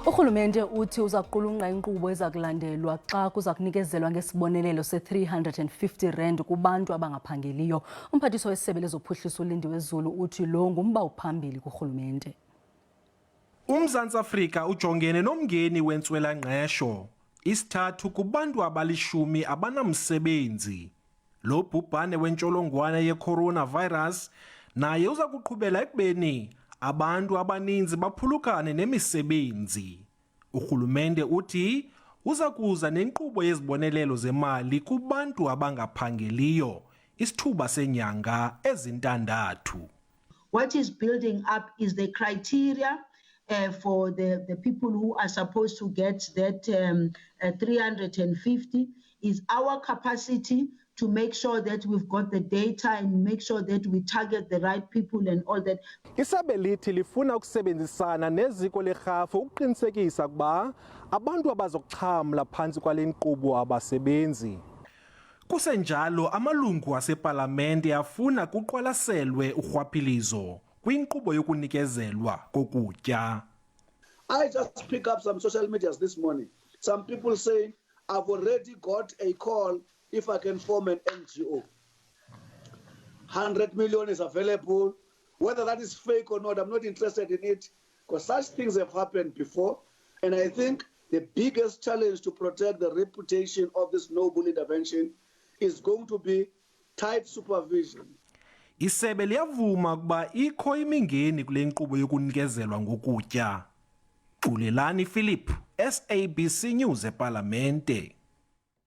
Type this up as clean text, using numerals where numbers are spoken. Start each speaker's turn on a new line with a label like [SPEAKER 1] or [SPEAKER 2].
[SPEAKER 1] Urhulumente uthi uzakuqulunqa inkqubo ezakulandelwa xa kuzakunikezelwa ngesibonelelo se-R350 kubantu abangaphangeliyo. Umphathiswa wesebe lezophuhliso uLindiwe Zulu uthi lo ngumba ophambili kurhulumente.
[SPEAKER 2] UMzantsi Afrika ujongene nomngeni wentswela-ngqesho, isithathu kubantu abalishumi abanamsebenzi. Lo bhubhane wentsholongwane ye-coronavirus naye uza kuqhubela ekubeni abantu abaninzi baphulukane nemisebenzi. Urhulumente uthi uza kuza nenkqubo yezibonelelo zemali kubantu abangaphangeliyo isithuba senyanga ezintandathu.
[SPEAKER 3] What is building up is the criteria for the people who are supposed to get that 350 is our capacity to make sure that we've got the data and make sure that we target the right people and all that.
[SPEAKER 2] Isebe lithi lifuna ukusebenzisana neziko lerhafu ukuqinisekisa ukuba abantu abazokuxhamla phantsi kwale nkqubo abasebenzi. Kusenjalo amalungu asepalamente afuna kuqwalaselwe urhwaphilizo kwinkqubo yokunikezelwa kokutya.
[SPEAKER 4] I just pick up some social medias this morning. Some people saying, I've already got a call if I can form an NGO. 100 million is available. Whether that is fake or not, I'm not interested in it, because such things have happened before. And I think the biggest challenge to protect the reputation of this noble intervention is going to be tight supervision.
[SPEAKER 2] Isebe liyavuma ukuba ikho imingeni kule nkqubo yokunikezelwa ngokutya. Xulelani Philip, SABC News ePalamente.